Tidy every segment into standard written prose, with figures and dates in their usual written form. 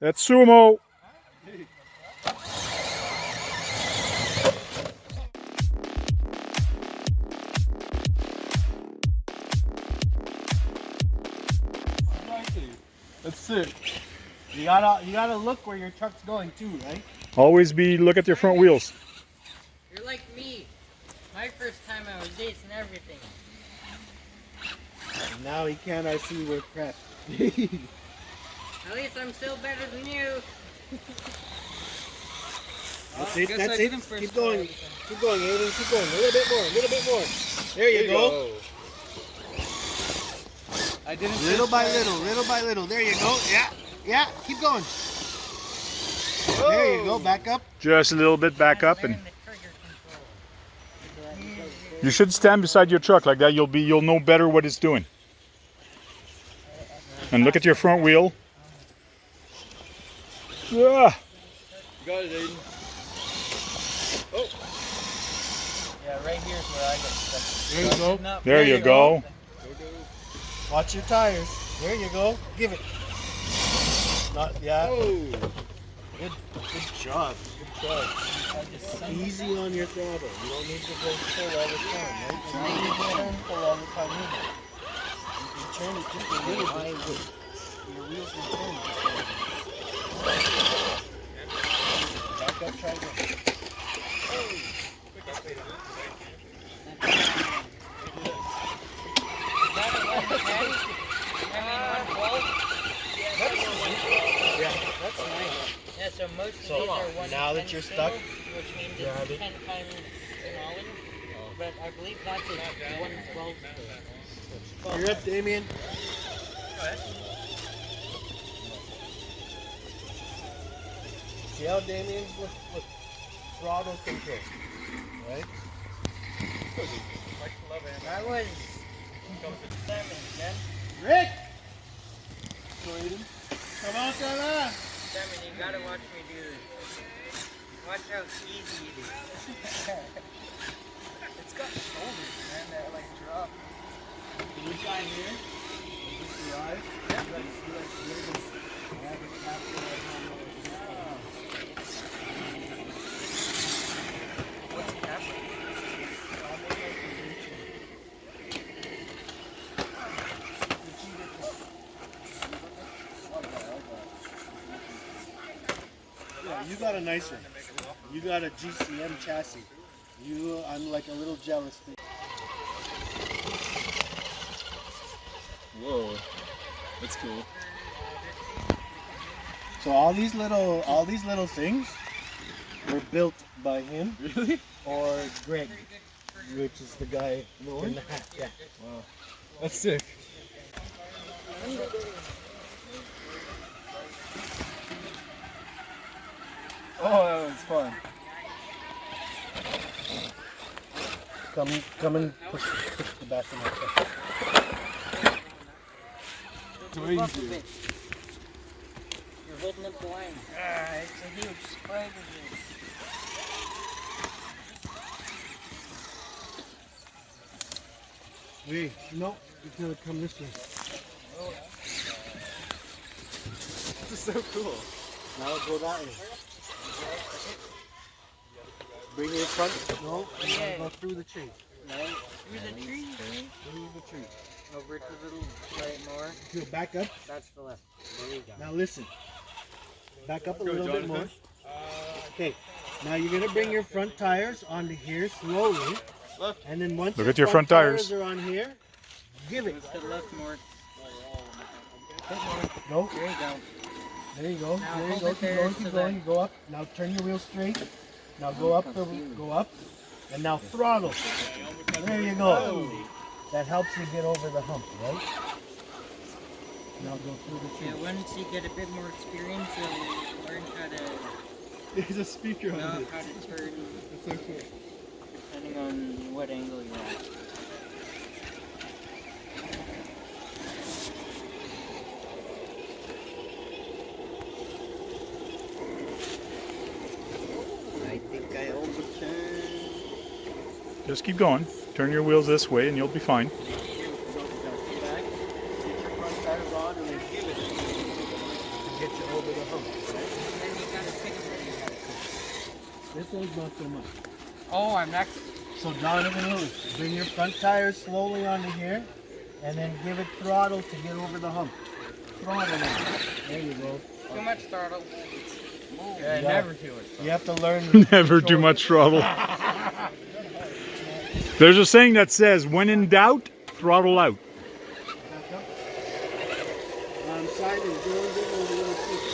That's sumo. That's sick. You gotta look where your truck's going too, right? Always look at your front wheels. You're like me. My first time I was racing everything. And now he can't see we're prepped. At least I'm still better than you. That's it, that's it. Keep going. Keep going, Aiden. Keep going. A little bit more, a little bit more. There you go. I didn't. Little by little. There you go. Yeah, yeah. Keep going. Whoa. There you go. Back up. Just a little bit back up, and you should stand beside your truck like that. You'll know better what it's doing. And look at your front wheel. Ah. Got it, Aiden. Oh. Yeah, right here's where I get stuck. There you go. There you go. Watch your tires. There you go. Give it. Not yeah. Oh. Good job. Good job. Easy on your throttle. You don't need to go full all the time, right? You don't need to turn full all the time either. You can turn it just a little bit. Your wheels can turn just a little bit. Back up, try again. Yeah, that's nice. Yeah, so most of So, these are 1 now that you're stuck, which means grab it's it. 10 times smaller. But I believe that's a 1/12. You're up, Damien. See how Damien's with throttle control, right? That was 7, Jen. Rick! Come on, Sarah! 7, you gotta watch me do this. Watch how easy it is. It's got shoulders, man, that like drop. This guy here, this drive, Yeah. What's happening? Yeah, you got a nice one. You got a GCM chassis. I'm like a little jealous. Whoa, that's cool. So all these little things were built by him. Really? Or Greg, which is the guy in the hat. Yeah. Wow, that's sick. Oh, that was fun. Come and push the back of my truck. Too easy. You're holding up the line. It's a huge spread. Wait, no, you gotta come this way. This is so cool. Now go that way. Bring your front. No, you gotta go through the tree. Right through the tree. Through the tree. Over to the right more. Good, back up. That's the left. There you go. Now listen. Back up a Go, little bit more. Jonathan. Okay. Now you're gonna bring your front tires onto here slowly, Left. and then once Look at your front tires. are on here, give it. To the left more. Go. There you go. There you go. Now There you hold go. it Keep there going. so Keep that- going. Go up. Now turn your wheel straight. Now go up. Go up. And now throttle. There you go. That helps you get over the hump, right? Now go through the Yeah, tree. once you get a bit more experience, you'll learn how to There's a speaker on know it. how to turn That's so cool. depending on what angle you're at. I think I overturned. Just keep going. Turn your wheels this way and you'll be fine. Back. Get your front tires on and then give it. Get your over the hump. Then you gotta stick it where you gotta stick it. This one's not so much. Oh, I'm next. So Donovan Lewis, bring your front tires slowly onto here, and then give it throttle to get over the hump. Throttle now. There you go. Too much throttle. Yeah. Never too much. You have to learn. Never too much throttle. There's a saying that says, when in doubt, throttle out. Simon, go and get a little switch.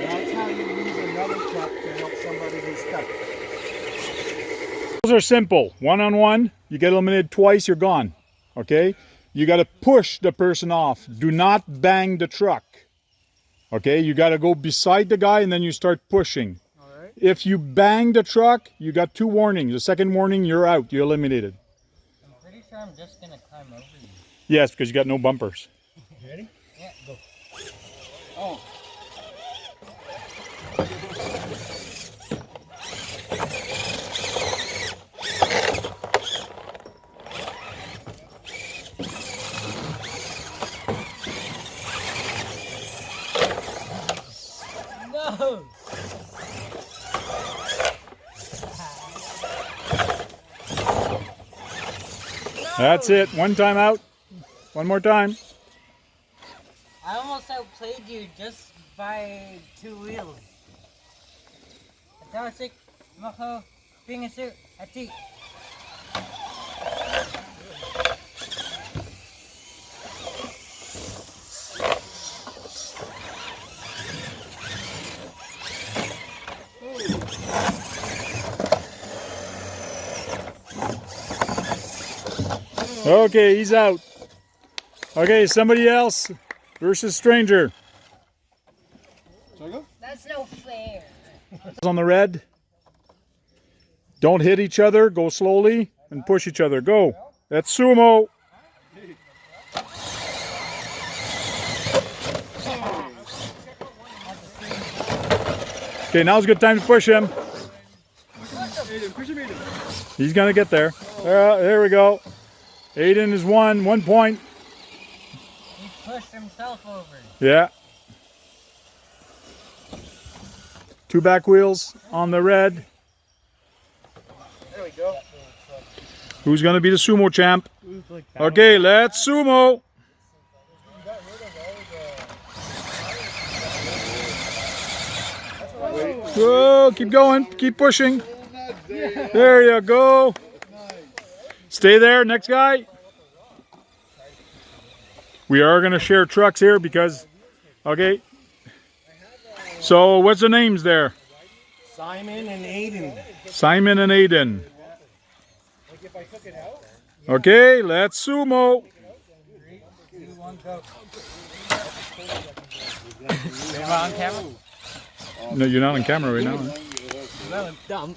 That's how you use another truck to help somebody who's stuck. Those are simple. One-on-one, you get eliminated twice, you're gone. Okay? You got to push the person off. Do not bang the truck. Okay? You got to go beside the guy and then you start pushing. All right. If you bang the truck, you got 2 warnings. The second warning, you're out. You're eliminated. I'm pretty sure I'm just gonna climb over you. Yes, because you got no bumpers. You ready? Yeah, go. Oh. No! That's it. One time out. One more time. I almost outplayed you just by 2 wheels. Atawasik, mako, pingasu, ati. Okay, he's out. Okay, somebody else versus stranger. That's no fair. On the red. Don't hit each other. Go slowly and push each other. Go. That's sumo. Okay, now's a good time to push him. He's gonna get there. There we go. Aiden is 1 point. He pushed himself over. Yeah. 2 back wheels on the red. There we go. Who's gonna be the sumo champ? Okay, let's sumo. Whoa, keep going, keep pushing. There you go. Stay there, next guy. We are gonna share trucks here because, okay. So what's the names there? Simon and Aiden. Simon and Aiden. Okay, let's sumo. 3, 2, 1, go. Am I on camera? No, you're not on camera right now. Huh? Well, I'm dumb.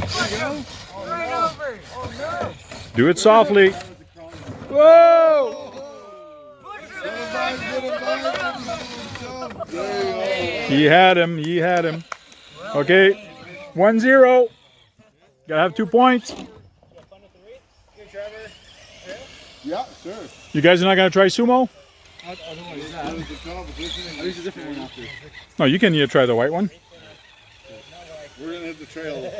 Push him! Right over! Oh no! Do it softly. Whoa! He had him. He had him. Okay, 1-0. Gotta have 2 points. Yeah, sure. You guys are not gonna try sumo? No, you can try the white one. We're gonna hit the trail.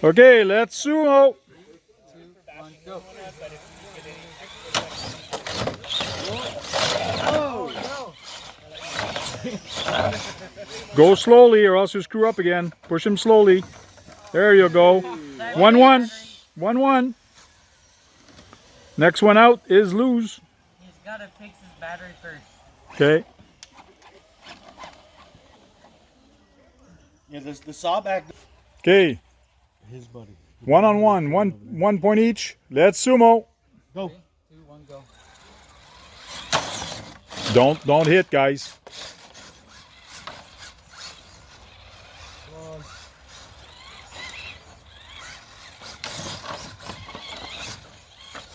Okay, let's sumo. 2, 1, go. Go slowly or else you screw up again. Push him slowly. There you go. 1-1. 1-1. Next one out is lose. He's gotta fix his battery first. Okay. Yeah, there's the sawback. Okay. His buddy. 1-on-1. 1 point each. Let's sumo. Go. 2, 1, go. Don't hit, guys.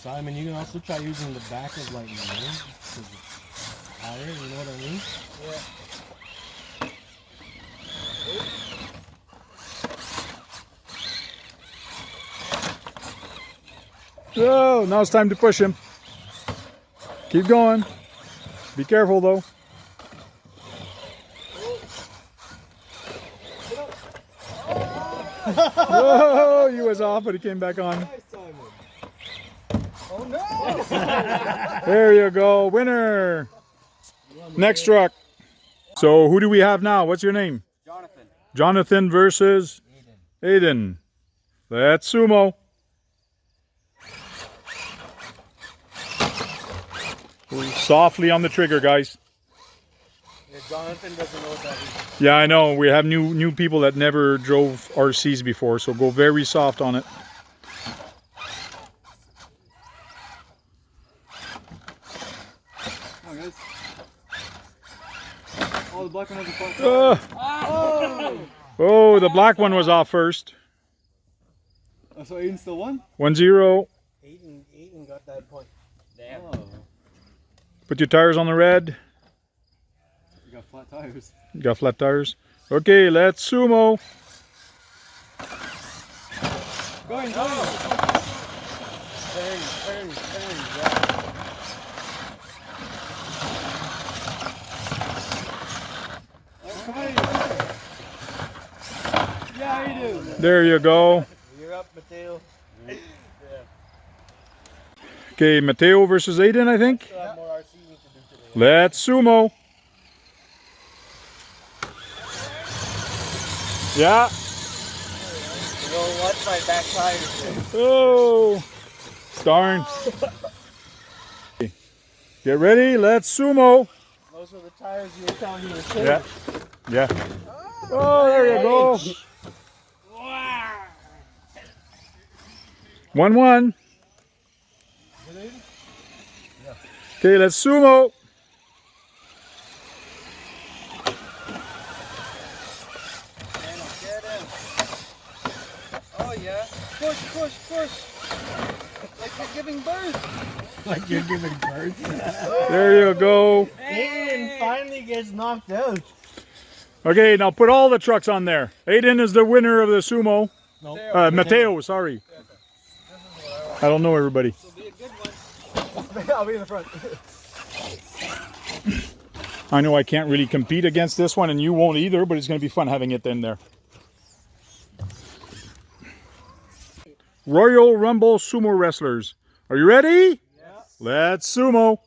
Simon, you can also try using the back of lightning, right? 'Cause it's higher, you know what I mean? Oh, now it's time to push him. Keep going. Be careful though. Oh, he was off, but he came back on. Oh no! There you go, winner. Next truck. So who do we have now? What's your name? Jonathan. Jonathan versus Aiden. Let's sumo. Softly on the trigger, guys. Yeah, Jonathan doesn't know what that is. Yeah, I know. We have new people that never drove RCs before, so go very soft on it. Come on, guys. Oh, the black one has a front. Oh, oh, the black one was off first. Oh, so Aiden still won? 1-0. Aiden got that point. Damn. Oh, Put your tires on the red. you got flat tires. You got flat tires. Okay, let's sumo. Going. Turn. Yeah. Okay. Yeah, Aiden. There you go. You're up, Mateo. Okay, Mateo versus Aiden, I think. Still have more RCing to do today. Let's sumo. Yeah. You know what? My back tires. Oh, darn. Get ready. Let's sumo. Those are the tires you were telling me to save. Yeah. Yeah. Oh, there you go. 1-1. Okay, let's sumo. Get him. Oh yeah. Push. Like you're giving birth. Like you're giving birth. There you go. Aiden finally gets knocked out. Okay, now put all the trucks on there. Aiden is the winner of the sumo. No. Mateo, sorry. I don't know everybody. This will be a good one. I'll be in the front. I know I can't really compete against this one, and you won't either, but it's going to be fun having it in there. Royal Rumble Sumo Wrestlers. Are you ready? Yeah. Let's sumo.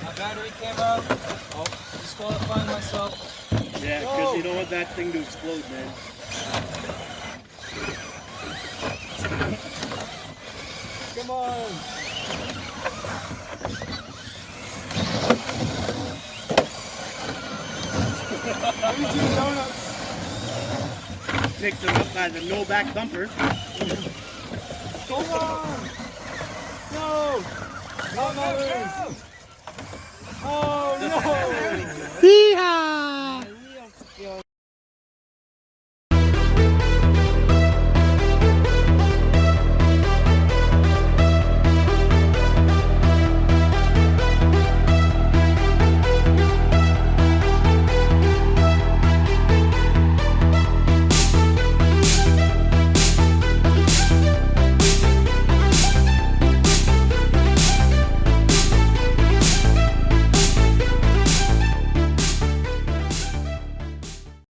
My battery came out. Oh, disqualifying myself. Yeah, because you don't want that thing to explode, man. Come on. Picked him up by the no back bumper. Come on! No! No! Oh no! Yeehaw!